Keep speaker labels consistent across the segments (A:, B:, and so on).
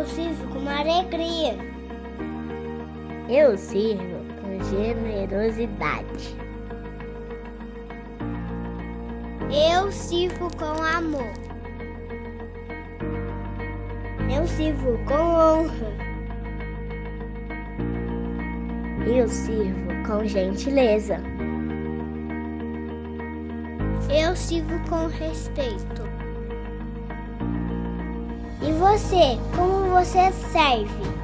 A: sirvo com alegria.
B: Eu sirvo com generosidade.
A: Eu sirvo com amor. Eu sirvo com honra.
B: Eu sirvo com gentileza.
A: Eu sirvo com respeito. E você, como você serve?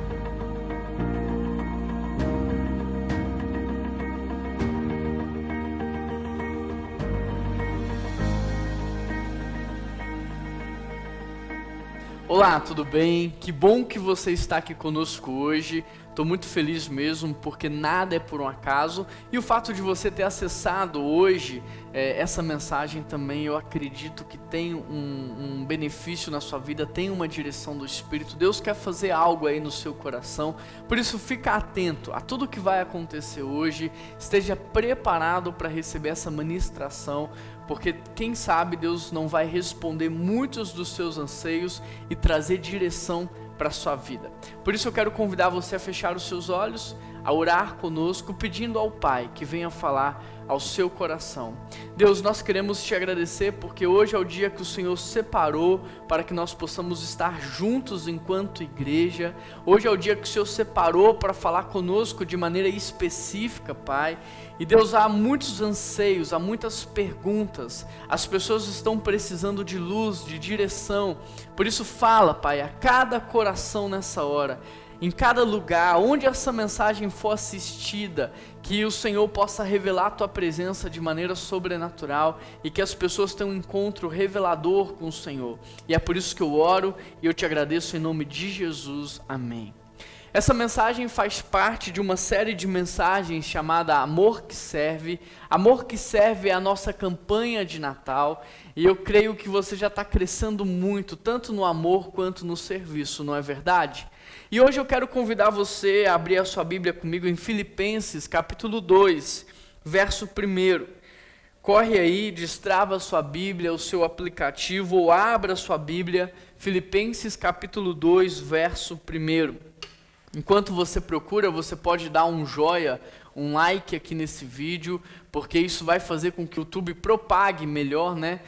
C: Olá, tudo bem? Que bom que você está aqui conosco hoje. Estou muito feliz mesmo, porque nada é por um acaso. E o fato de você ter acessado hoje essa mensagem também, eu acredito que tem um benefício na sua vida, tem uma direção do Espírito. Deus quer fazer algo aí no seu coração. Por isso, fica atento a tudo que vai acontecer hoje. Esteja preparado para receber essa ministração, porque quem sabe Deus não vai responder muitos dos seus anseios e trazer direção para a sua vida. Por isso eu quero convidar você a fechar os seus olhos, a orar conosco, pedindo ao Pai que venha falar ao seu coração. Deus, nós queremos te agradecer porque hoje é o dia que o Senhor separou para que nós possamos estar juntos enquanto igreja. Hoje é o dia que o Senhor separou para falar conosco de maneira específica, Pai. E Deus, há muitos anseios, há muitas perguntas, as pessoas estão precisando de luz, de direção. Por isso fala, Pai, a cada coração nessa hora, em cada lugar, onde essa mensagem for assistida, que o Senhor possa revelar a Tua presença de maneira sobrenatural e que as pessoas tenham um encontro revelador com o Senhor. E é por isso que eu oro e eu te agradeço em nome de Jesus. Amém. Essa mensagem faz parte de uma série de mensagens chamada Amor que Serve. Amor que Serve é a nossa campanha de Natal e eu creio que você já está crescendo muito, tanto no amor quanto no serviço, não é verdade? E hoje eu quero convidar você a abrir a sua Bíblia comigo em Filipenses capítulo 2, verso 1. Corre aí, destrava a sua Bíblia, o seu aplicativo, ou abra a sua Bíblia, Filipenses capítulo 2, verso 1. Enquanto você procura, você pode dar um joia, um like aqui nesse vídeo, porque isso vai fazer com que o YouTube propague melhor, né?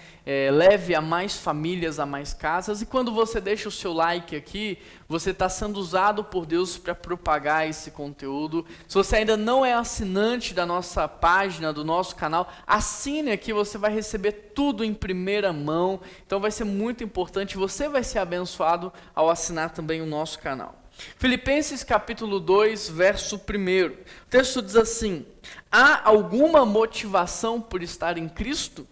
C: Leve a mais famílias, a mais casas. E quando você deixa o seu like aqui, você está sendo usado por Deus para propagar esse conteúdo. Se você ainda não é assinante da nossa página, do nosso canal, assine aqui, você vai receber tudo em primeira mão. Então vai ser muito importante, você vai ser abençoado ao assinar também o nosso canal. Filipenses capítulo 2, verso 1. O texto diz assim: há alguma motivação por estar em Cristo?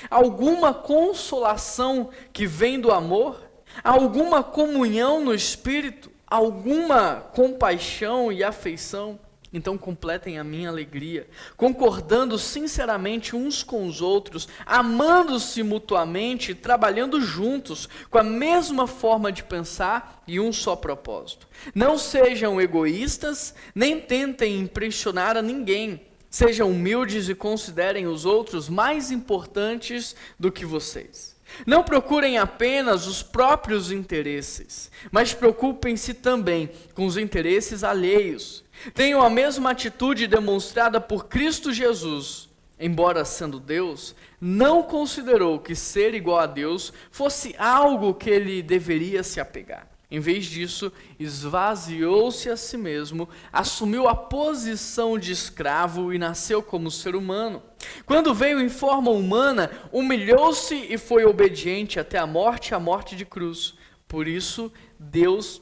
C: Alguma consolação que vem do amor? Alguma comunhão no Espírito? Alguma compaixão e afeição? Então completem a minha alegria, concordando sinceramente uns com os outros, amando-se mutuamente, trabalhando juntos, com a mesma forma de pensar e um só propósito. Não sejam egoístas, nem tentem impressionar a ninguém. Sejam humildes e considerem os outros mais importantes do que vocês. Não procurem apenas os próprios interesses, mas preocupem-se também com os interesses alheios. Tenham a mesma atitude demonstrada por Cristo Jesus. Embora sendo Deus, não considerou que ser igual a Deus fosse algo que ele deveria se apegar. Em vez disso, esvaziou-se a si mesmo, assumiu a posição de escravo e nasceu como ser humano. Quando veio em forma humana, humilhou-se e foi obediente até a morte de cruz. Por isso, Deus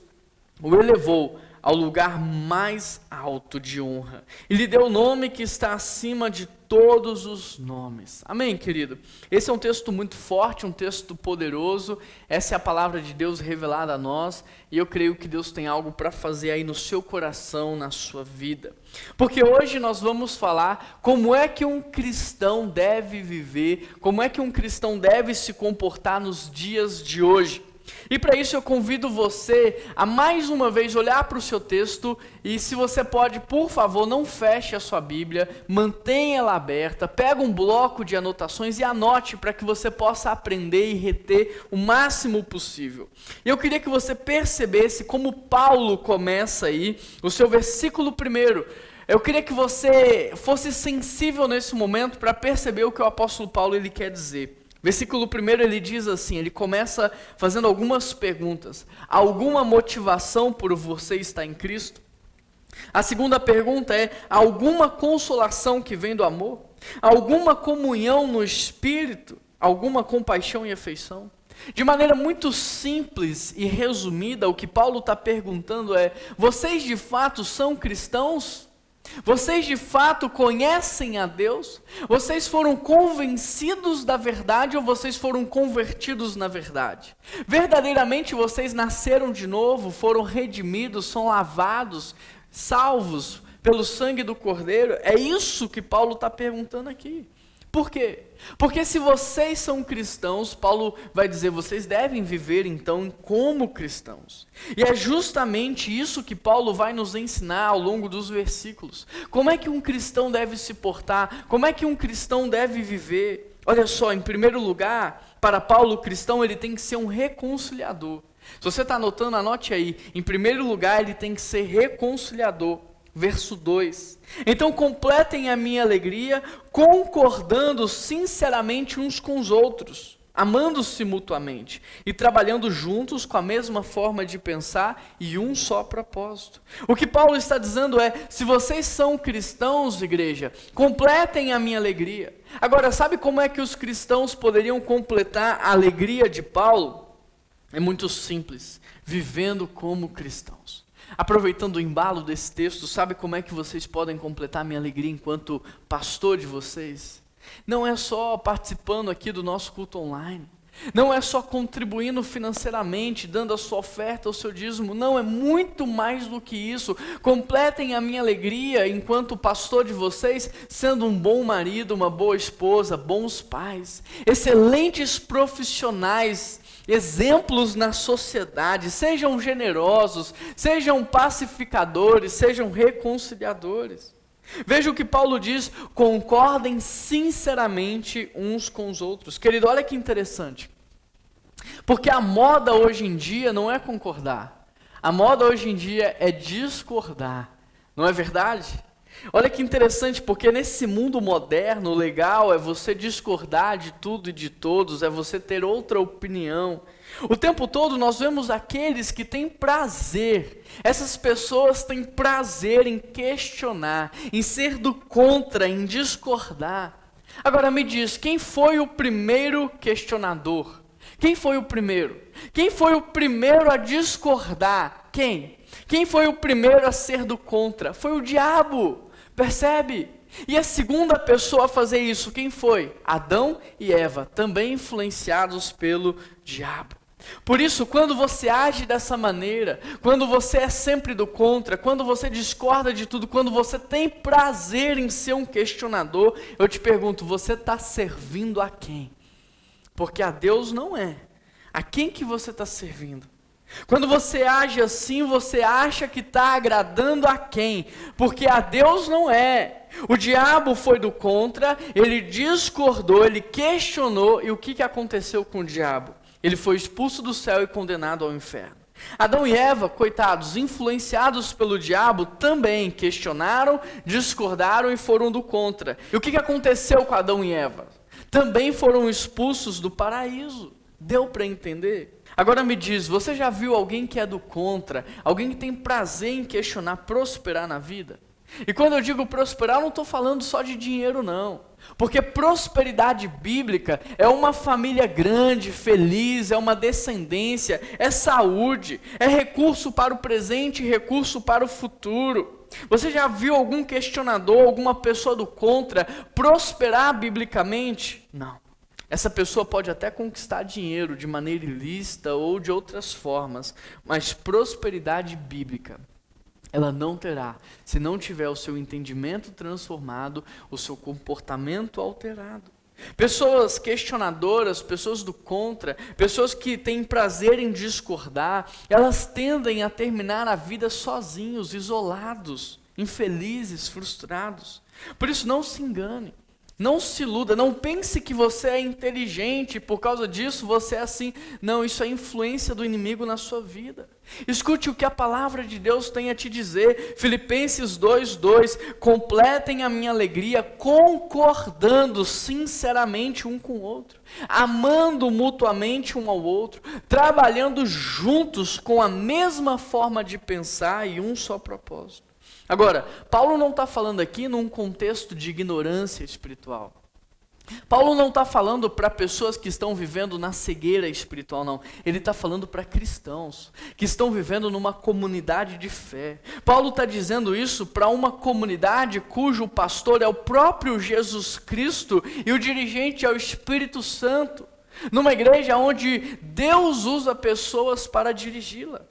C: o elevou ao lugar mais alto de honra e lhe deu o nome que está acima de todos os nomes. Amém, querido? Esse é um texto muito forte, um texto poderoso. Essa é a palavra de Deus revelada a nós e eu creio que Deus tem algo para fazer aí no seu coração, na sua vida. Porque hoje nós vamos falar como é que um cristão deve viver, como é que um cristão deve se comportar nos dias de hoje. E para isso eu convido você a mais uma vez olhar para o seu texto e, se você pode, por favor, não feche a sua Bíblia, mantenha ela aberta, pega um bloco de anotações e anote para que você possa aprender e reter o máximo possível. E eu queria que você percebesse como Paulo começa aí o seu versículo 1. Eu queria que você fosse sensível nesse momento para perceber o que o apóstolo Paulo ele quer dizer. Versículo 1 ele diz assim, ele começa fazendo algumas perguntas. Alguma motivação por você estar em Cristo? A segunda pergunta é, alguma consolação que vem do amor? Alguma comunhão no Espírito? Alguma compaixão e afeição? De maneira muito simples e resumida, o que Paulo está perguntando é, vocês de fato são cristãos? Vocês de fato conhecem a Deus? Vocês foram convencidos da verdade ou vocês foram convertidos na verdade? Verdadeiramente vocês nasceram de novo, foram redimidos, são lavados, salvos pelo sangue do Cordeiro? É isso que Paulo está perguntando aqui. Por quê? Porque se vocês são cristãos, Paulo vai dizer, vocês devem viver então como cristãos. E é justamente isso que Paulo vai nos ensinar ao longo dos versículos. Como é que um cristão deve se portar? Como é que um cristão deve viver? Olha só, em primeiro lugar, para Paulo, o cristão ele tem que ser um reconciliador. Se você está anotando, anote aí. Em primeiro lugar, ele tem que ser reconciliador. Verso 2. Então completem a minha alegria, concordando sinceramente uns com os outros, amando-se mutuamente e trabalhando juntos com a mesma forma de pensar e um só propósito. O que Paulo está dizendo é, se vocês são cristãos, igreja, completem a minha alegria. Agora, sabe como é que os cristãos poderiam completar a alegria de Paulo? É muito simples, vivendo como cristãos. Aproveitando o embalo desse texto, sabe como é que vocês podem completar a minha alegria enquanto pastor de vocês? Não é só participando aqui do nosso culto online. Não é só contribuindo financeiramente, dando a sua oferta, o seu dízimo. Não, é muito mais do que isso. Completem a minha alegria enquanto pastor de vocês, sendo um bom marido, uma boa esposa, bons pais, excelentes profissionais, exemplos na sociedade. Sejam generosos, sejam pacificadores, sejam reconciliadores. Veja o que Paulo diz, concordem sinceramente uns com os outros. Querido, olha que interessante. Porque a moda hoje em dia não é concordar. A moda hoje em dia é discordar. Não é verdade? Olha que interessante, porque nesse mundo moderno, o legal é você discordar de tudo e de todos, é você ter outra opinião. O tempo todo nós vemos aqueles que têm prazer, essas pessoas têm prazer em questionar, em ser do contra, em discordar. Agora me diz, quem foi o primeiro questionador? Quem foi o primeiro? Quem foi o primeiro a discordar? Quem? Quem foi o primeiro a ser do contra? Foi o diabo, percebe? E a segunda pessoa a fazer isso, quem foi? Adão e Eva, também influenciados pelo diabo. Por isso, quando você age dessa maneira, quando você é sempre do contra, quando você discorda de tudo, quando você tem prazer em ser um questionador, eu te pergunto, você está servindo a quem? Porque a Deus não é. A quem que você está servindo? Quando você age assim, você acha que está agradando a quem? Porque a Deus não é. O diabo foi do contra, ele discordou, ele questionou, e o que aconteceu com o diabo? Ele foi expulso do céu e condenado ao inferno. Adão e Eva, coitados, influenciados pelo diabo, também questionaram, discordaram e foram do contra. E o que aconteceu com Adão e Eva? Também foram expulsos do paraíso. Deu para entender? Agora me diz, você já viu alguém que é do contra, alguém que tem prazer em questionar, prosperar na vida? E quando eu digo prosperar, eu não estou falando só de dinheiro não. Porque prosperidade bíblica é uma família grande, feliz, é uma descendência, é saúde, é recurso para o presente e recurso para o futuro. Você já viu algum questionador, alguma pessoa do contra prosperar biblicamente? Não. Essa pessoa pode até conquistar dinheiro de maneira ilícita ou de outras formas, mas prosperidade bíblica ela não terá, se não tiver o seu entendimento transformado, o seu comportamento alterado. Pessoas questionadoras, pessoas do contra, pessoas que têm prazer em discordar, elas tendem a terminar a vida sozinhos, isolados, infelizes, frustrados. Por isso, não se engane, não se iluda, não pense que você é inteligente, por causa disso você é assim. Não, isso é influência do inimigo na sua vida. Escute o que a palavra de Deus tem a te dizer. Filipenses 2:2, completem a minha alegria concordando sinceramente um com o outro, amando mutuamente um ao outro, trabalhando juntos com a mesma forma de pensar e um só propósito. Agora, Paulo não está falando aqui num contexto de ignorância espiritual. Paulo não está falando para pessoas que estão vivendo na cegueira espiritual, não. Ele está falando para cristãos que estão vivendo numa comunidade de fé. Paulo está dizendo isso para uma comunidade cujo pastor é o próprio Jesus Cristo e o dirigente é o Espírito Santo. Numa igreja onde Deus usa pessoas para dirigi-la.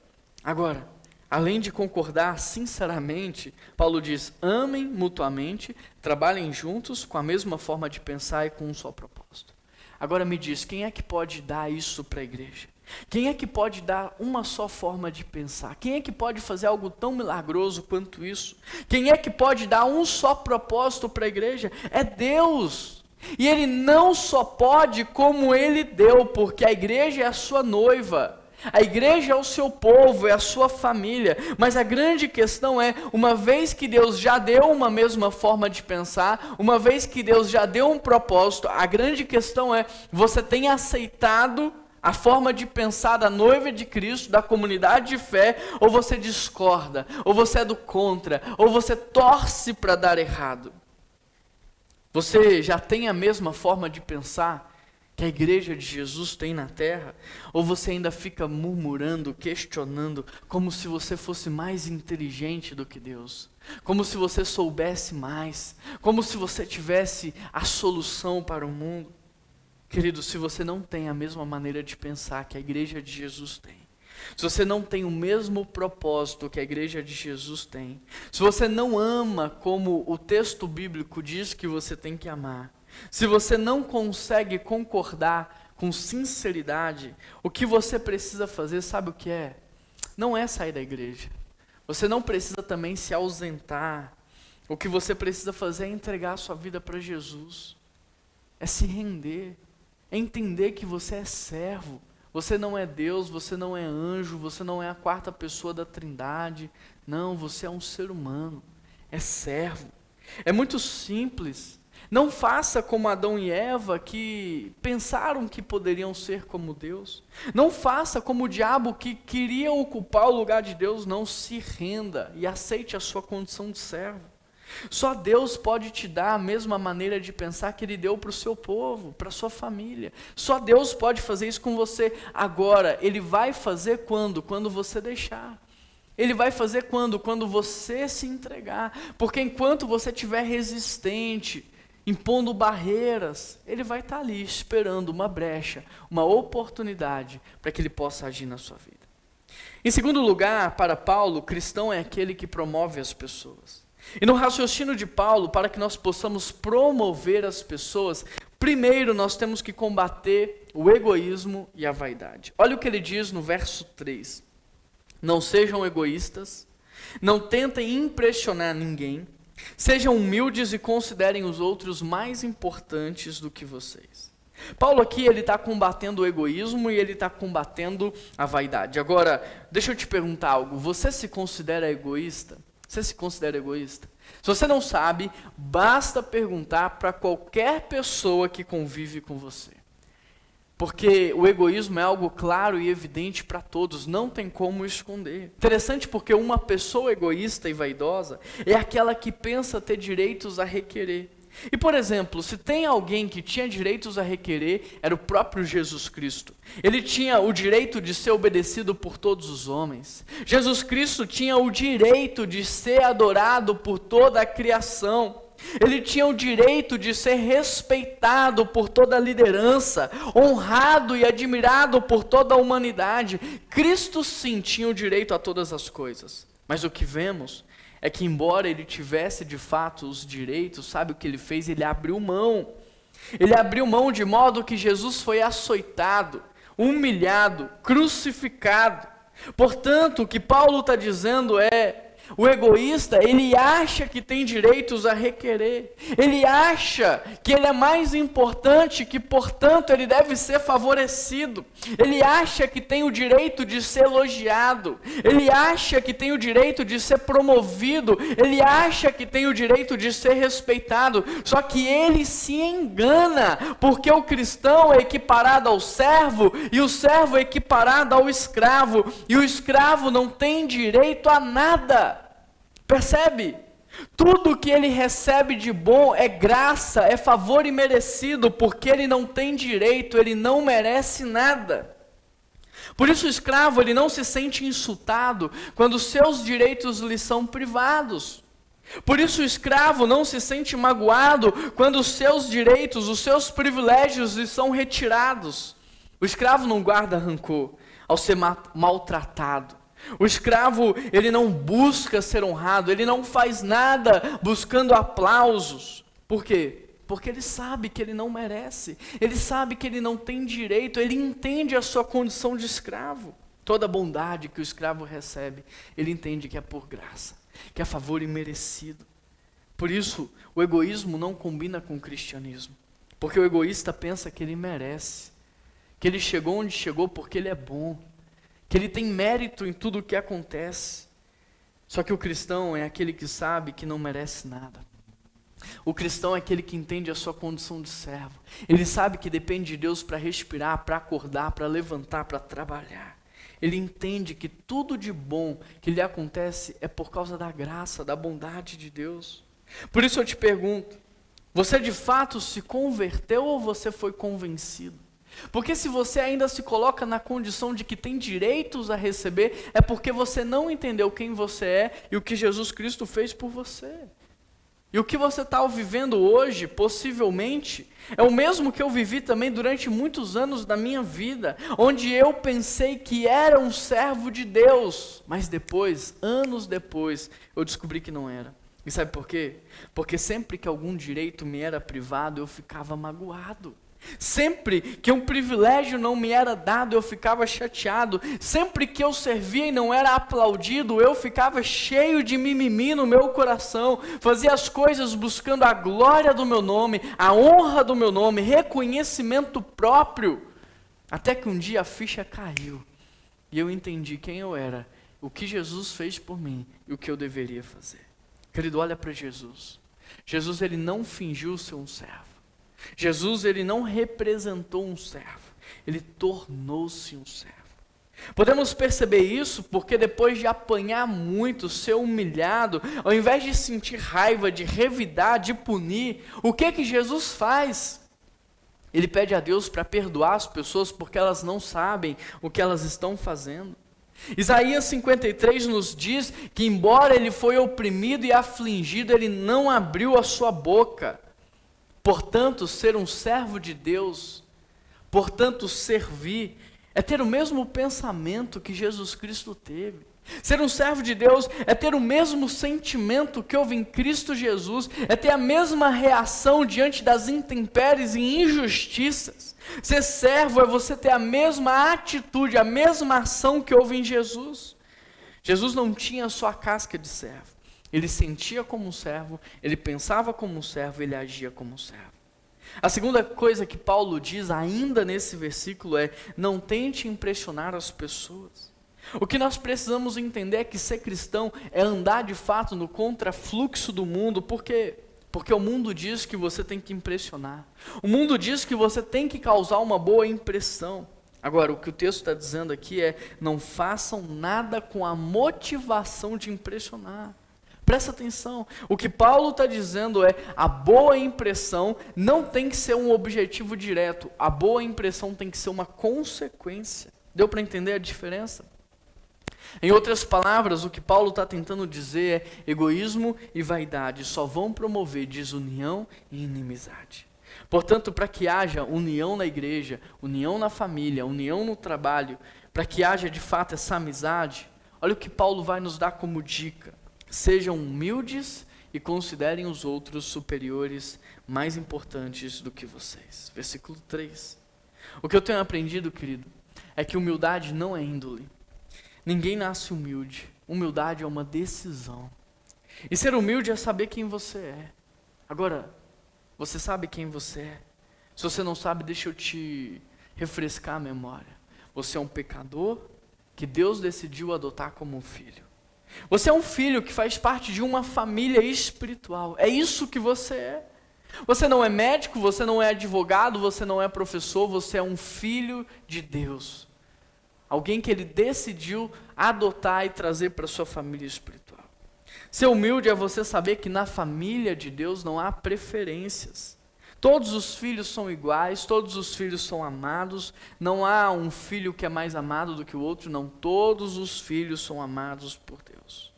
C: Agora, além de concordar sinceramente, Paulo diz, amem mutuamente, trabalhem juntos com a mesma forma de pensar e com um só propósito. Agora me diz, quem é que pode dar isso para a igreja? Quem é que pode dar uma só forma de pensar? Quem é que pode fazer algo tão milagroso quanto isso? Quem é que pode dar um só propósito para a igreja? É Deus! E Ele não só pode como Ele deu, porque a igreja é a sua noiva. A igreja é o seu povo, é a sua família, mas a grande questão é, uma vez que Deus já deu uma mesma forma de pensar, uma vez que Deus já deu um propósito, a grande questão é, você tem aceitado a forma de pensar da noiva de Cristo, da comunidade de fé, ou você discorda, ou você é do contra, ou você torce para dar errado? Você já tem a mesma forma de pensar que a igreja de Jesus tem na terra? Ou você ainda fica murmurando, questionando, como se você fosse mais inteligente do que Deus? Como se você soubesse mais? Como se você tivesse a solução para o mundo? Querido, se você não tem a mesma maneira de pensar que a igreja de Jesus tem, se você não tem o mesmo propósito que a igreja de Jesus tem, se você não ama como o texto bíblico diz que você tem que amar, se você não consegue concordar com sinceridade, o que você precisa fazer, sabe o que é? Não é sair da igreja. Você não precisa também se ausentar. O que você precisa fazer é entregar a sua vida para Jesus. É se render. É entender que você é servo. Você não é Deus, você não é anjo, você não é a quarta pessoa da Trindade. Não, você é um ser humano. É servo. É muito simples. Não faça como Adão e Eva, que pensaram que poderiam ser como Deus. Não faça como o diabo, que queria ocupar o lugar de Deus. Não, se renda e aceite a sua condição de servo. Só Deus pode te dar a mesma maneira de pensar que Ele deu para o seu povo, para a sua família. Só Deus pode fazer isso com você. Agora, Ele vai fazer quando? Quando você deixar. Ele vai fazer quando? Quando você se entregar. Porque enquanto você estiver resistente, impondo barreiras, Ele vai estar ali esperando uma brecha, uma oportunidade para que Ele possa agir na sua vida. Em segundo lugar, para Paulo, cristão é aquele que promove as pessoas. E no raciocínio de Paulo, para que nós possamos promover as pessoas, primeiro nós temos que combater o egoísmo e a vaidade. Olha o que ele diz no verso 3. Não sejam egoístas, não tentem impressionar ninguém, sejam humildes e considerem os outros mais importantes do que vocês. Paulo aqui, ele está combatendo o egoísmo e ele está combatendo a vaidade. Agora, deixa eu te perguntar algo. Você se considera egoísta? Você se considera egoísta? Se você não sabe, basta perguntar para qualquer pessoa que convive com você. Porque o egoísmo é algo claro e evidente para todos, não tem como esconder. Interessante porque uma pessoa egoísta e vaidosa é aquela que pensa ter direitos a requerer. E, por exemplo, se tem alguém que tinha direitos a requerer, era o próprio Jesus Cristo. Ele tinha o direito de ser obedecido por todos os homens. Jesus Cristo tinha o direito de ser adorado por toda a criação. Ele tinha o direito de ser respeitado por toda a liderança, honrado e admirado por toda a humanidade. Cristo sim tinha o direito a todas as coisas. Mas o que vemos é que, embora ele tivesse de fato os direitos, sabe o que ele fez? Ele abriu mão. Ele abriu mão de modo que Jesus foi açoitado, humilhado, crucificado. Portanto, o que Paulo está dizendo é: o egoísta, ele acha que tem direitos a requerer. Ele acha que ele é mais importante, que portanto ele deve ser favorecido. Ele acha que tem o direito de ser elogiado. Ele acha que tem o direito de ser promovido. Ele acha que tem o direito de ser respeitado. Só que ele se engana, porque o cristão é equiparado ao servo e o servo é equiparado ao escravo. E o escravo não tem direito a nada. Percebe? Tudo que ele recebe de bom é graça, é favor imerecido, porque ele não tem direito, ele não merece nada. Por isso o escravo, ele não se sente insultado quando seus direitos lhe são privados. Por isso o escravo não se sente magoado quando os seus direitos, os seus privilégios lhe são retirados. O escravo não guarda rancor ao ser maltratado. O escravo, ele não busca ser honrado, ele não faz nada buscando aplausos. Por quê? Porque ele sabe que ele não merece, ele sabe que ele não tem direito, ele entende a sua condição de escravo. Toda bondade que o escravo recebe, ele entende que é por graça, que é favor imerecido. Por isso, o egoísmo não combina com o cristianismo, porque o egoísta pensa que ele merece, que ele chegou onde chegou porque ele é bom, que ele tem mérito em tudo o que acontece. Só que o cristão é aquele que sabe que não merece nada. O cristão é aquele que entende a sua condição de servo. Ele sabe que depende de Deus para respirar, para acordar, para levantar, para trabalhar. Ele entende que tudo de bom que lhe acontece é por causa da graça, da bondade de Deus. Por isso eu te pergunto, você de fato se converteu ou você foi convencido? Porque se você ainda se coloca na condição de que tem direitos a receber, é porque você não entendeu quem você é e o que Jesus Cristo fez por você. E o que você está vivendo hoje, possivelmente, é o mesmo que eu vivi também durante muitos anos da minha vida, onde eu pensei que era um servo de Deus, mas depois, anos depois, eu descobri que não era. E sabe por quê? Porque sempre que algum direito me era privado, eu ficava magoado. Sempre que um privilégio não me era dado, eu ficava chateado. Sempre que eu servia e não era aplaudido, eu ficava cheio de mimimi no meu coração. Fazia as coisas buscando a glória do meu nome, a honra do meu nome, reconhecimento próprio. Até que um dia a ficha caiu e eu entendi quem eu era, o que Jesus fez por mim e o que eu deveria fazer. Querido, olha para Jesus. Jesus, ele não fingiu ser um servo. Jesus, ele não representou um servo, ele tornou-se um servo. Podemos perceber isso porque depois de apanhar muito, ser humilhado, ao invés de sentir raiva, de revidar, de punir, o que Jesus faz? Ele pede a Deus para perdoar as pessoas porque elas não sabem o que elas estão fazendo. Isaías 53 nos diz que embora ele foi oprimido e afligido, ele não abriu a sua boca. Portanto, ser um servo de Deus, portanto, servir, é ter o mesmo pensamento que Jesus Cristo teve. Ser um servo de Deus é ter o mesmo sentimento que houve em Cristo Jesus, é ter a mesma reação diante das intempéries e injustiças. Ser servo é você ter a mesma atitude, a mesma ação que houve em Jesus. Jesus não tinha só a casca de servo. Ele sentia como um servo, ele pensava como um servo, ele agia como um servo. A segunda coisa que Paulo diz ainda nesse versículo é: não tente impressionar as pessoas. O que nós precisamos entender é que ser cristão é andar de fato no contrafluxo do mundo, porque o mundo diz que você tem que impressionar. O mundo diz que você tem que causar uma boa impressão. Agora, o que o texto está dizendo aqui é: não façam nada com a motivação de impressionar. Presta atenção, o que Paulo está dizendo é: a boa impressão não tem que ser um objetivo direto, a boa impressão tem que ser uma consequência. Deu para entender a diferença? Em outras palavras, o que Paulo está tentando dizer é: egoísmo e vaidade só vão promover desunião e inimizade. Portanto, para que haja união na igreja, união na família, união no trabalho, para que haja de fato essa amizade, olha o que Paulo vai nos dar como dica: sejam humildes e considerem os outros superiores, mais importantes do que vocês. Versículo 3. O que eu tenho aprendido, querido, é que humildade não é índole. Ninguém nasce humilde. Humildade é uma decisão. E ser humilde é saber quem você é. Agora, você sabe quem você é? Se você não sabe, deixa eu te refrescar a memória. Você é um pecador que Deus decidiu adotar como um filho. Você é um filho que faz parte de uma família espiritual. É isso que você é. Você não é médico, você não é advogado, você não é professor, você é um filho de Deus. Alguém que Ele decidiu adotar e trazer para a sua família espiritual. Ser humilde é você saber que na família de Deus não há preferências. Todos os filhos são iguais, todos os filhos são amados, não há um filho que é mais amado do que o outro, não, todos os filhos são amados por Deus.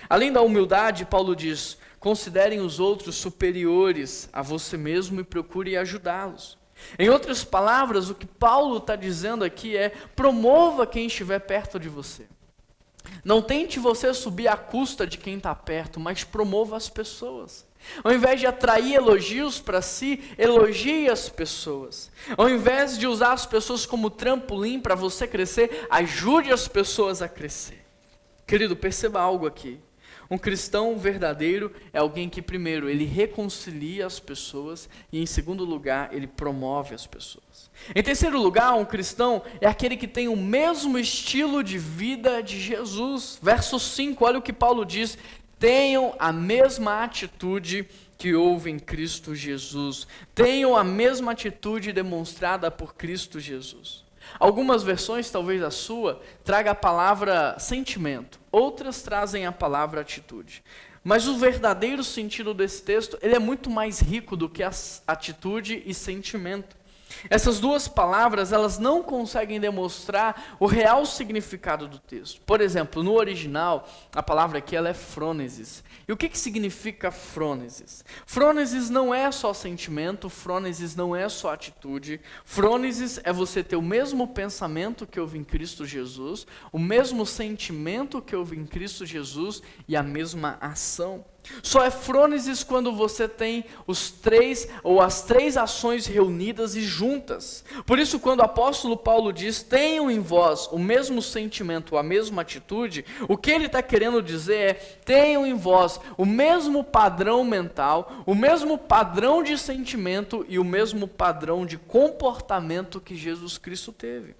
C: Além da humildade, Paulo diz, considerem os outros superiores a você mesmo e procure ajudá-los. Em outras palavras, o que Paulo está dizendo aqui é, promova quem estiver perto de você. Não tente você subir à custa de quem está perto, mas promova as pessoas. Ao invés de atrair elogios para si, elogie as pessoas. Ao invés de usar as pessoas como trampolim para você crescer, ajude as pessoas a crescer. Querido, perceba algo aqui. Um cristão verdadeiro é alguém que, primeiro, ele reconcilia as pessoas e, em segundo lugar, ele promove as pessoas. Em terceiro lugar, um cristão é aquele que tem o mesmo estilo de vida de Jesus. Verso 5, olha o que Paulo diz, tenham a mesma atitude que houve em Cristo Jesus. Tenham a mesma atitude demonstrada por Cristo Jesus. Algumas versões, talvez a sua, traga a palavra sentimento. Outras trazem a palavra atitude. Mas o verdadeiro sentido desse texto, ele é muito mais rico do que atitude e sentimento. Essas duas palavras, elas não conseguem demonstrar o real significado do texto. Por exemplo, no original, a palavra aqui ela é frônesis. E o que significa frônesis? Frônesis não é só sentimento, frônesis não é só atitude. Frônesis é você ter o mesmo pensamento que houve em Cristo Jesus, o mesmo sentimento que houve em Cristo Jesus e a mesma ação. Só é frônesis quando você tem os três ou as três ações reunidas e juntas. Por isso, quando o apóstolo Paulo diz, tenham em vós o mesmo sentimento, a mesma atitude, o que ele está querendo dizer é, tenham em vós o mesmo padrão mental, o mesmo padrão de sentimento e o mesmo padrão de comportamento que Jesus Cristo teve.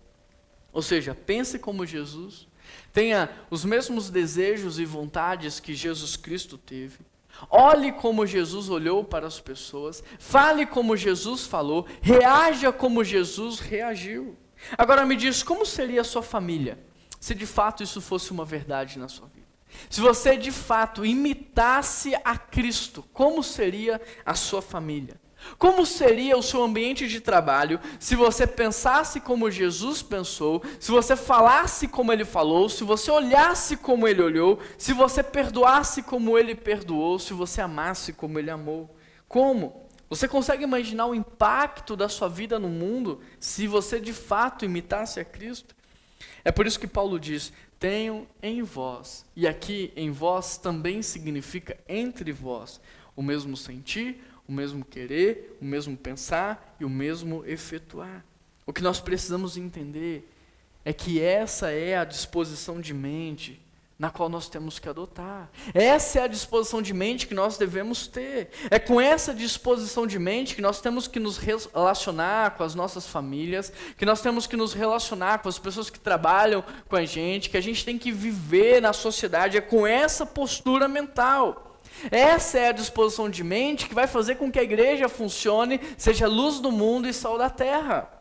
C: Ou seja, pense como Jesus. Tenha os mesmos desejos e vontades que Jesus Cristo teve. Olhe como Jesus olhou para as pessoas. Fale como Jesus falou. Reaja como Jesus reagiu. Agora me diz, como seria a sua família se de fato isso fosse uma verdade na sua vida? Se você de fato imitasse a Cristo, como seria a sua família? Como seria o seu ambiente de trabalho se você pensasse como Jesus pensou, se você falasse como Ele falou, se você olhasse como Ele olhou, se você perdoasse como Ele perdoou, se você amasse como Ele amou? Como? Você consegue imaginar o impacto da sua vida no mundo se você de fato imitasse a Cristo? É por isso que Paulo diz, tenham em vós, e aqui em vós também significa entre vós, o mesmo sentir, o mesmo querer, o mesmo pensar e o mesmo efetuar. O que nós precisamos entender é que essa é a disposição de mente na qual nós temos que adotar. Essa é a disposição de mente que nós devemos ter. É com essa disposição de mente que nós temos que nos relacionar com as nossas famílias, que nós temos que nos relacionar com as pessoas que trabalham com a gente tem que viver na sociedade, é com essa postura mental. Essa é a disposição de mente que vai fazer com que a igreja funcione, seja luz do mundo e sal da terra.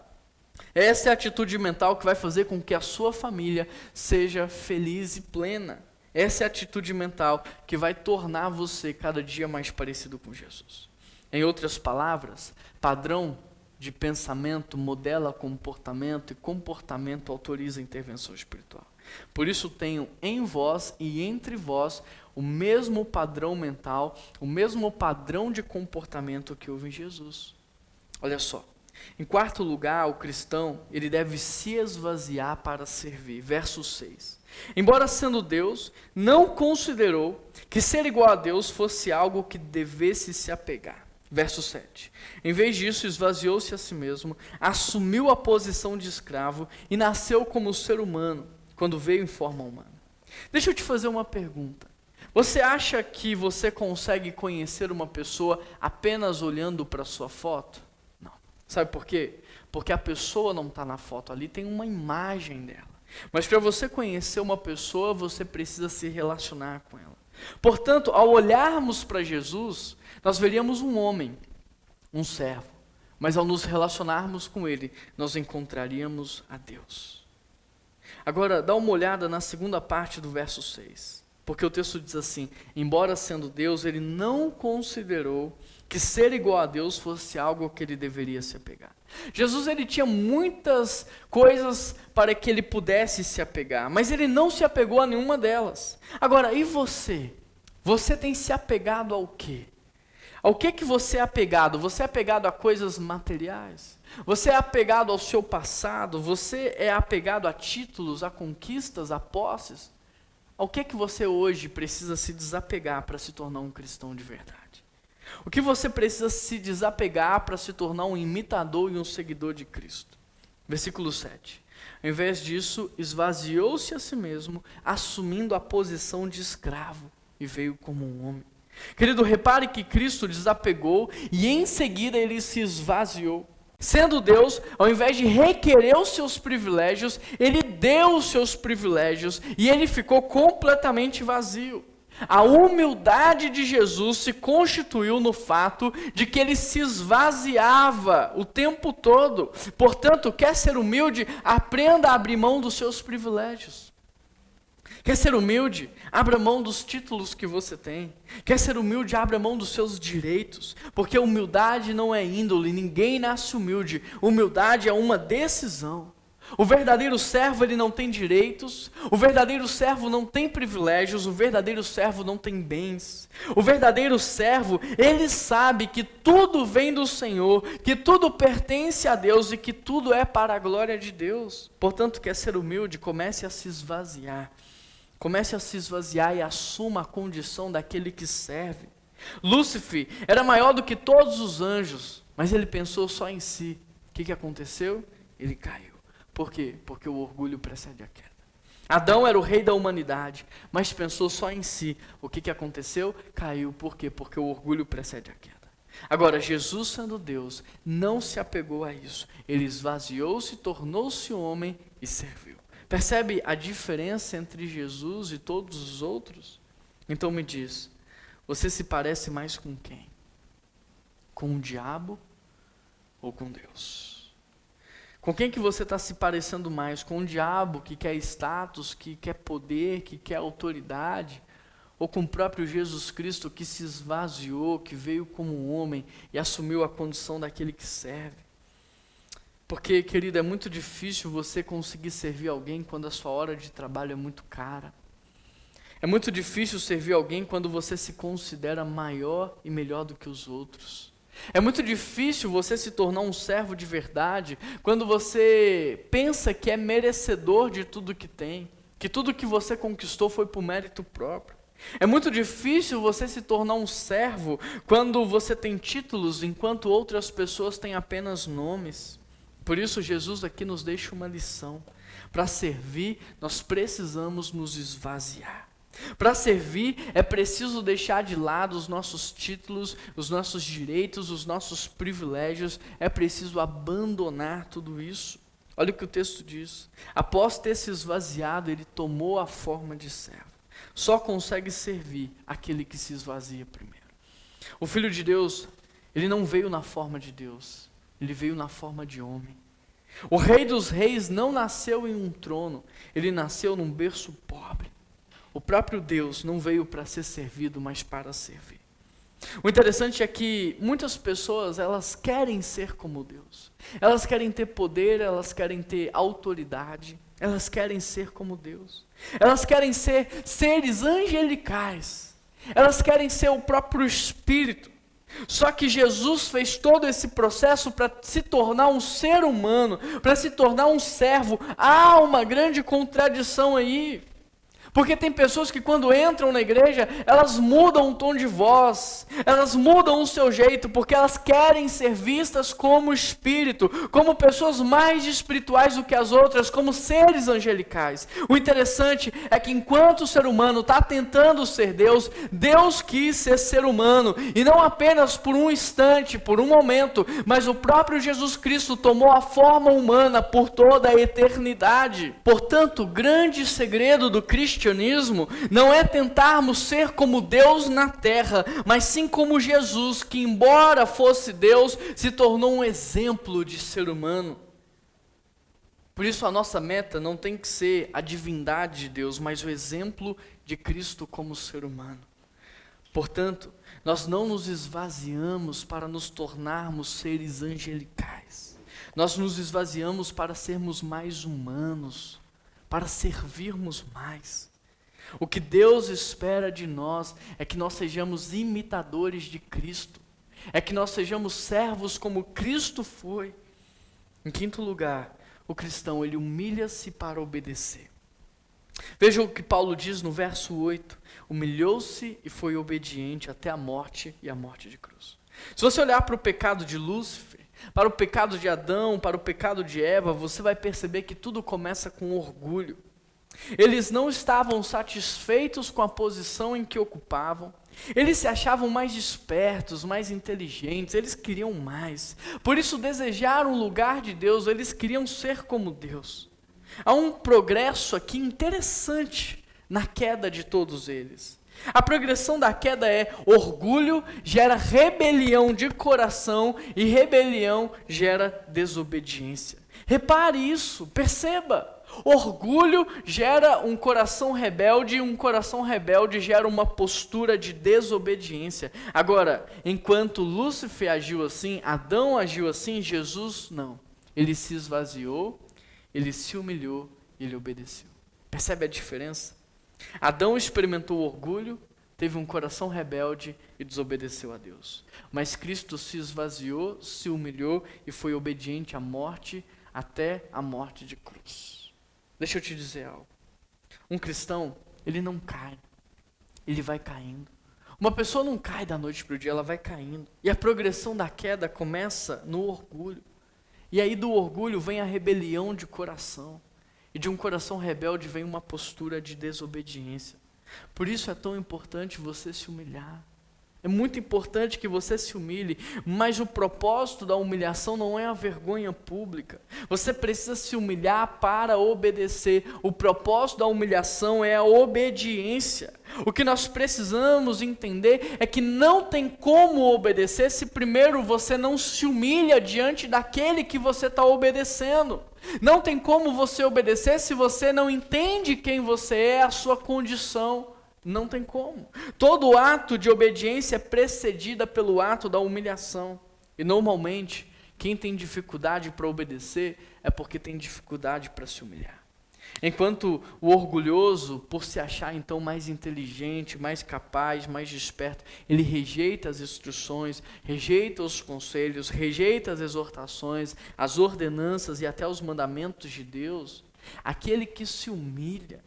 C: Essa é a atitude mental que vai fazer com que a sua família seja feliz e plena. Essa é a atitude mental que vai tornar você cada dia mais parecido com Jesus. Em outras palavras, padrão de pensamento modela comportamento e comportamento autoriza a intervenção espiritual. Por isso tenham em vós e entre vós o mesmo padrão mental, o mesmo padrão de comportamento que houve em Jesus. Olha só, Em quarto lugar, o cristão, ele deve se esvaziar para servir. Verso 6. Embora sendo Deus, não considerou que ser igual a Deus fosse algo que devesse se apegar. Verso 7. Em vez disso, esvaziou-se a si mesmo, assumiu a posição de escravo e nasceu como ser humano, quando veio em forma humana. Deixa eu te fazer uma pergunta. Você acha que você consegue conhecer uma pessoa apenas olhando para sua foto? Não. Sabe por quê? Porque a pessoa não está na foto, ali tem uma imagem dela. Mas para você conhecer uma pessoa, você precisa se relacionar com ela. Portanto, ao olharmos para Jesus, nós veríamos um homem, um servo. Mas ao nos relacionarmos com ele, nós encontraríamos a Deus. Agora, dá uma olhada na segunda parte do verso 6. Porque o texto diz assim: embora sendo Deus, ele não considerou que ser igual a Deus fosse algo que ele deveria se apegar. Jesus, ele tinha muitas coisas para que ele pudesse se apegar, mas ele não se apegou a nenhuma delas. Agora, e você? Você tem se apegado ao quê? Ao que você é apegado? Você é apegado a coisas materiais? Você é apegado ao seu passado? Você é apegado a títulos, a conquistas, a posses? Ao que você hoje precisa se desapegar para se tornar um cristão de verdade? O que você precisa se desapegar para se tornar um imitador e um seguidor de Cristo? Versículo 7. Ao invés disso, esvaziou-se a si mesmo, assumindo a posição de escravo, e veio como um homem. Querido, repare que Cristo desapegou e em seguida ele se esvaziou. Sendo Deus, ao invés de requerer os seus privilégios, ele deu os seus privilégios e ele ficou completamente vazio. A humildade de Jesus se constituiu no fato de que ele se esvaziava o tempo todo. Portanto, quer ser humilde? Aprenda a abrir mão dos seus privilégios. Quer ser humilde? Abra mão dos títulos que você tem. Quer ser humilde? Abra mão dos seus direitos. Porque humildade não é índole, ninguém nasce humilde. Humildade é uma decisão. O verdadeiro servo, ele não tem direitos. O verdadeiro servo não tem privilégios. O verdadeiro servo não tem bens. O verdadeiro servo, ele sabe que tudo vem do Senhor, que tudo pertence a Deus e que tudo é para a glória de Deus. Portanto, quer ser humilde? Comece a se esvaziar. Comece a se esvaziar e assuma a condição daquele que serve. Lúcifer era maior do que todos os anjos, mas ele pensou só em si. O que aconteceu? Ele caiu. Por quê? Porque o orgulho precede a queda. Adão era o rei da humanidade, mas pensou só em si. O que aconteceu? Caiu. Por quê? Porque o orgulho precede a queda. Agora, Jesus, sendo Deus, não se apegou a isso. Ele esvaziou-se, tornou-se homem e serviu. Percebe a diferença entre Jesus e todos os outros? Então me diz, você se parece mais com quem? Com o diabo ou com Deus? Com quem que você está se parecendo mais? Com o diabo que quer status, que quer poder, que quer autoridade? Ou com o próprio Jesus Cristo que se esvaziou, que veio como um homem e assumiu a condição daquele que serve? Porque, querido, é muito difícil você conseguir servir alguém quando a sua hora de trabalho é muito cara. É muito difícil servir alguém quando você se considera maior e melhor do que os outros. É muito difícil você se tornar um servo de verdade quando você pensa que é merecedor de tudo que tem, que tudo que você conquistou foi por mérito próprio. É muito difícil você se tornar um servo quando você tem títulos enquanto outras pessoas têm apenas nomes. Por isso, Jesus aqui nos deixa uma lição. Para servir, nós precisamos nos esvaziar. Para servir, é preciso deixar de lado os nossos títulos, os nossos direitos, os nossos privilégios. É preciso abandonar tudo isso. Olha o que o texto diz. Após ter se esvaziado, ele tomou a forma de servo. Só consegue servir aquele que se esvazia primeiro. O Filho de Deus, ele não veio na forma de Deus. Ele veio na forma de homem. O Rei dos Reis não nasceu em um trono, ele nasceu num berço pobre. O próprio Deus não veio para ser servido, mas para servir. O interessante é que muitas pessoas, elas querem ser como Deus. Elas querem ter poder, elas querem ter autoridade, elas querem ser como Deus. Elas querem ser seres angelicais. Elas querem ser o próprio Espírito. Só que Jesus fez todo esse processo para se tornar um ser humano, para se tornar um servo. Há uma grande contradição aí. Porque tem pessoas que quando entram na igreja, elas mudam o tom de voz, elas mudam o seu jeito, porque elas querem ser vistas como espírito, como pessoas mais espirituais do que as outras, como seres angelicais. O interessante é que enquanto o ser humano está tentando ser Deus, Deus quis ser humano, e não apenas por um instante, por um momento, mas o próprio Jesus Cristo tomou a forma humana por toda a eternidade. Portanto, o grande segredo do cristianismo não é tentarmos ser como Deus na terra, mas sim como Jesus, que embora fosse Deus, se tornou um exemplo de ser humano. Por isso a nossa meta não tem que ser a divindade de Deus, mas o exemplo de Cristo como ser humano. Portanto, nós não nos esvaziamos para nos tornarmos seres angelicais. Nós nos esvaziamos para sermos mais humanos, para servirmos mais. O que Deus espera de nós é que nós sejamos imitadores de Cristo, é que nós sejamos servos como Cristo foi. Em quinto lugar, o cristão, ele humilha-se para obedecer. Veja o que Paulo diz no verso 8, humilhou-se e foi obediente até a morte e a morte de cruz. Se você olhar para o pecado de Lúcifer, para o pecado de Adão, para o pecado de Eva, você vai perceber que tudo começa com orgulho. Eles não estavam satisfeitos com a posição em que ocupavam. Eles se achavam mais espertos, mais inteligentes, eles queriam mais. Por isso desejaram o lugar de Deus, eles queriam ser como Deus. Há um progresso aqui interessante na queda de todos eles. A progressão da queda é: orgulho gera rebelião de coração e rebelião gera desobediência. Repare isso, perceba. Orgulho gera um coração rebelde, e um coração rebelde gera uma postura de desobediência. Agora, enquanto Lúcifer agiu assim, Adão agiu assim, Jesus não. Ele se esvaziou, ele se humilhou, ele obedeceu. Percebe a diferença? Adão experimentou orgulho, teve um coração rebelde e desobedeceu a Deus. Mas Cristo se esvaziou, se humilhou e foi obediente à morte, até a morte de cruz. Deixa eu te dizer algo. Um cristão, ele não cai, ele vai caindo. Uma pessoa não cai da noite para o dia, ela vai caindo. E a progressão da queda começa no orgulho. E aí do orgulho vem a rebelião de coração. E de um coração rebelde vem uma postura de desobediência. Por isso é tão importante você se humilhar. É muito importante que você se humilhe, mas o propósito da humilhação não é a vergonha pública. Você precisa se humilhar para obedecer. O propósito da humilhação é a obediência. O que nós precisamos entender é que não tem como obedecer se primeiro você não se humilha diante daquele que você está obedecendo. Não tem como você obedecer se você não entende quem você é, a sua condição. Não tem como. Todo ato de obediência é precedida pelo ato da humilhação. E normalmente, quem tem dificuldade para obedecer é porque tem dificuldade para se humilhar. Enquanto o orgulhoso, por se achar então mais inteligente, mais capaz, mais desperto, ele rejeita as instruções, rejeita os conselhos, rejeita as exortações, as ordenanças e até os mandamentos de Deus. Aquele que se humilha,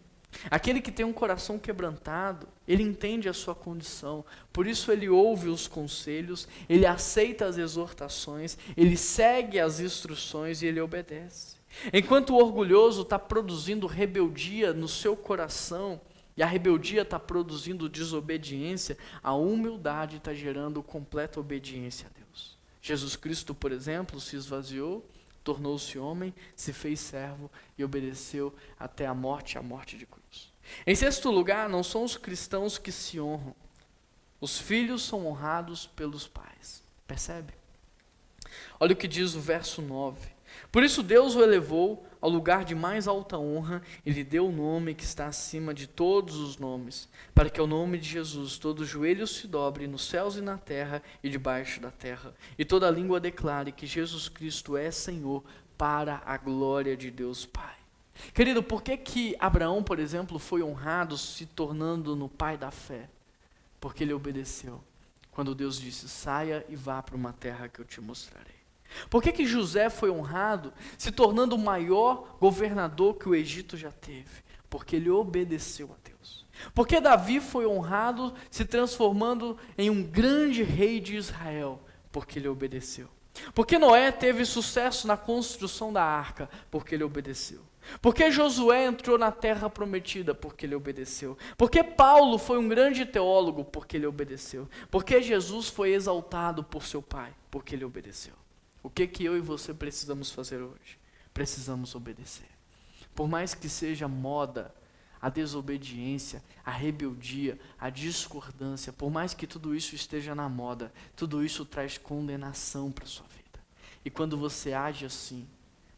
C: aquele que tem um coração quebrantado, ele entende a sua condição, por isso ele ouve os conselhos, ele aceita as exortações, ele segue as instruções e ele obedece. Enquanto o orgulhoso está produzindo rebeldia no seu coração, e a rebeldia está produzindo desobediência, a humildade está gerando completa obediência a Deus. Jesus Cristo, por exemplo, se esvaziou, tornou-se homem, se fez servo e obedeceu até a morte de cruz. Em sexto lugar, não são os cristãos que se honram. Os filhos são honrados pelos pais. Percebe? Olha o que diz o verso 9. Por isso Deus o elevou ao lugar de mais alta honra e lhe deu o nome que está acima de todos os nomes, para que ao nome de Jesus todo joelho se dobre nos céus e na terra e debaixo da terra, e toda língua declare que Jesus Cristo é Senhor, para a glória de Deus Pai. Querido, por que Abraão, por exemplo, foi honrado se tornando no pai da fé? Porque ele obedeceu. quando Deus disse: saia e vá para uma terra que eu te mostrarei. Por que José foi honrado, se tornando o maior governador que o Egito já teve? Porque ele obedeceu a Deus. Por que Davi foi honrado, se transformando em um grande rei de Israel? Porque ele obedeceu. Por que Noé teve sucesso na construção da arca? Porque ele obedeceu. Por que Josué entrou na terra prometida? Porque ele obedeceu. Por que Paulo foi um grande teólogo? Porque ele obedeceu. Por que Jesus foi exaltado por seu Pai? Porque ele obedeceu. O que eu e você precisamos fazer hoje? Precisamos obedecer. Por mais que seja moda, a desobediência, a rebeldia, a discordância, por mais que tudo isso esteja na moda, tudo isso traz condenação para a sua vida. E quando você age assim,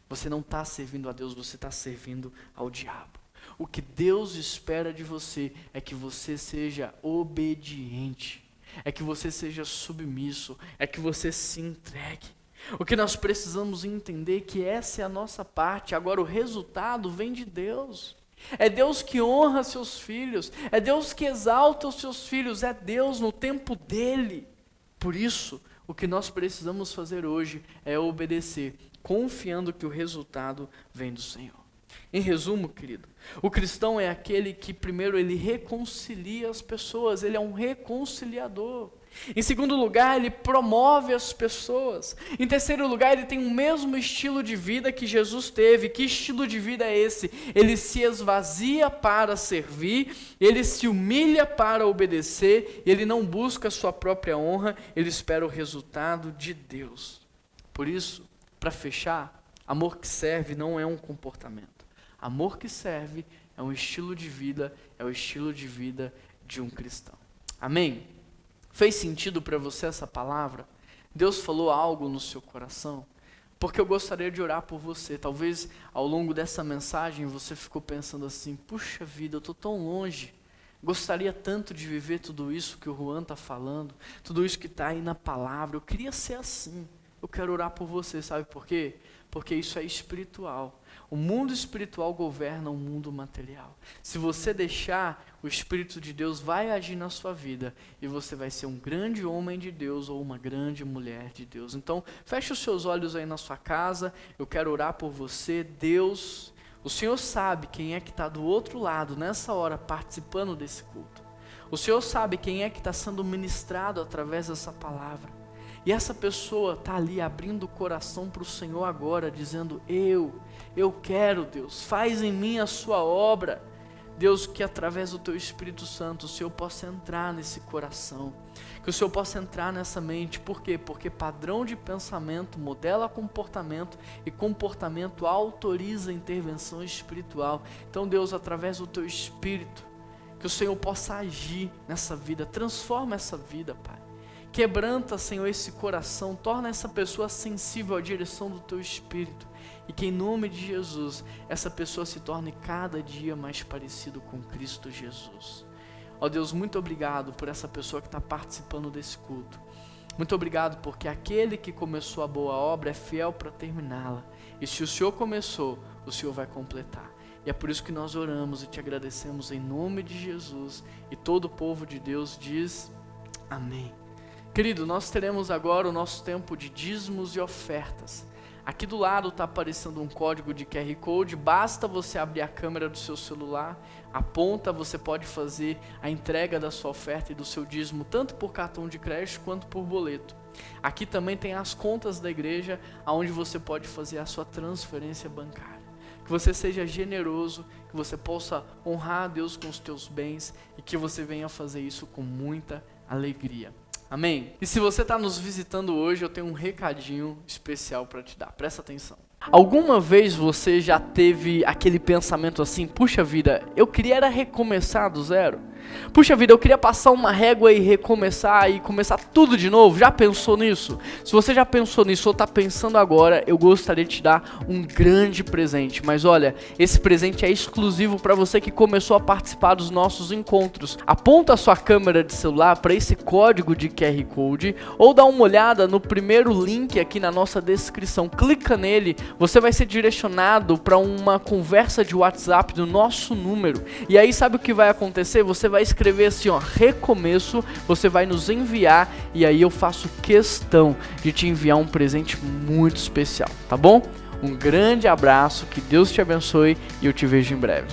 C: você não está servindo a Deus, você está servindo ao diabo. O que Deus espera de você é que você seja obediente, é que você seja submisso, é que você se entregue. O que nós precisamos entender é que essa é a nossa parte, agora o resultado vem de Deus. É Deus que honra seus filhos, é Deus que exalta os seus filhos, é Deus no tempo dele. Por isso, o que nós precisamos fazer hoje é obedecer, confiando que o resultado vem do Senhor. Em resumo, querido, o cristão é aquele que primeiro ele reconcilia as pessoas, ele é um reconciliador. Em segundo lugar, ele promove as pessoas. Em terceiro lugar, ele tem o mesmo estilo de vida que Jesus teve. Que estilo de vida é esse? Ele se esvazia para servir, ele se humilha para obedecer, ele não busca a sua própria honra, ele espera o resultado de Deus. Por isso, para fechar, amor que serve não é um comportamento. Amor que serve é um estilo de vida, é o estilo de vida de um cristão. Amém? Fez sentido para você essa palavra? Deus falou algo no seu coração? Porque eu gostaria de orar por você. Talvez ao longo dessa mensagem você ficou pensando assim: puxa vida, eu estou tão longe. Gostaria tanto de viver tudo isso que o Juan está falando, tudo isso que está aí na palavra. Eu queria ser assim. Eu quero orar por você, sabe por quê? Porque isso é espiritual. O mundo espiritual governa o mundo material. Se você deixar, o Espírito de Deus vai agir na sua vida e você vai ser um grande homem de Deus ou uma grande mulher de Deus. Então, feche os seus olhos aí na sua casa, eu quero orar por você. Deus, o Senhor sabe quem é que está do outro lado nessa hora participando desse culto. O Senhor sabe quem é que está sendo ministrado através dessa palavra. E essa pessoa está ali abrindo o coração para o Senhor agora, dizendo: eu quero, Deus, faz em mim a sua obra. Deus, que através do teu Espírito Santo o Senhor possa entrar nesse coração, que o Senhor possa entrar nessa mente. Por quê? Porque padrão de pensamento modela comportamento e comportamento autoriza intervenção espiritual. Então, Deus, através do teu Espírito, que o Senhor possa agir nessa vida, transforma essa vida, Pai. Quebranta, Senhor, esse coração, torna essa pessoa sensível à direção do teu Espírito. E que em nome de Jesus, essa pessoa se torne cada dia mais parecido com Cristo Jesus. Ó Deus, muito obrigado por essa pessoa que está participando desse culto. Muito obrigado porque aquele que começou a boa obra é fiel para terminá-la. E se o Senhor começou, o Senhor vai completar. E é por isso que nós oramos e te agradecemos em nome de Jesus. E todo o povo de Deus diz amém. Querido, nós teremos agora o nosso tempo de dízimos e ofertas. Aqui do lado está aparecendo um código de QR Code, basta você abrir a câmera do seu celular, aponta, você pode fazer a entrega da sua oferta e do seu dízimo, tanto por cartão de crédito quanto por boleto. Aqui também tem as contas da igreja, onde você pode fazer a sua transferência bancária. Que você seja generoso, que você possa honrar a Deus com os teus bens e que você venha fazer isso com muita alegria. Amém? E se você está nos visitando hoje, eu tenho um recadinho especial para te dar. Presta atenção. Alguma vez você já teve aquele pensamento assim: puxa vida, eu queria era recomeçar do zero? Puxa vida, eu queria passar uma régua e recomeçar e começar tudo de novo. Já pensou nisso? Se você já pensou nisso ou está pensando agora, eu gostaria de te dar um grande presente. Mas olha, esse presente é exclusivo para você que começou a participar dos nossos encontros. Aponta a sua câmera de celular para esse código de QR Code ou dá uma olhada no primeiro link aqui na nossa descrição. Clica nele, você vai ser direcionado para uma conversa de WhatsApp do nosso número. E aí sabe o que vai acontecer? Você vai escrever assim, ó, recomeço, você vai nos enviar e aí eu faço questão de te enviar um presente muito especial, tá bom? Um grande abraço, que Deus te abençoe e eu te vejo em breve.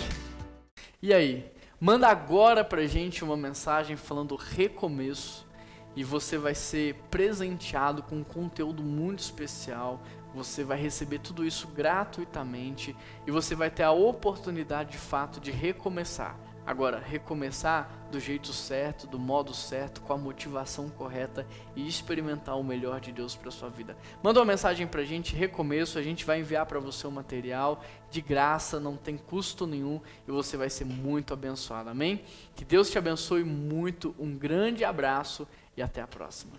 C: E aí, manda agora pra gente uma mensagem falando recomeço e você vai ser presenteado com um conteúdo muito especial. Você vai receber tudo isso gratuitamente e você vai ter a oportunidade de fato de recomeçar. Agora, recomeçar do jeito certo, do modo certo, com a motivação correta e experimentar o melhor de Deus para sua vida. Manda uma mensagem pra gente, recomeço, a gente vai enviar para você o material de graça, não tem custo nenhum e você vai ser muito abençoado, amém? Que Deus te abençoe muito, um grande abraço e até a próxima.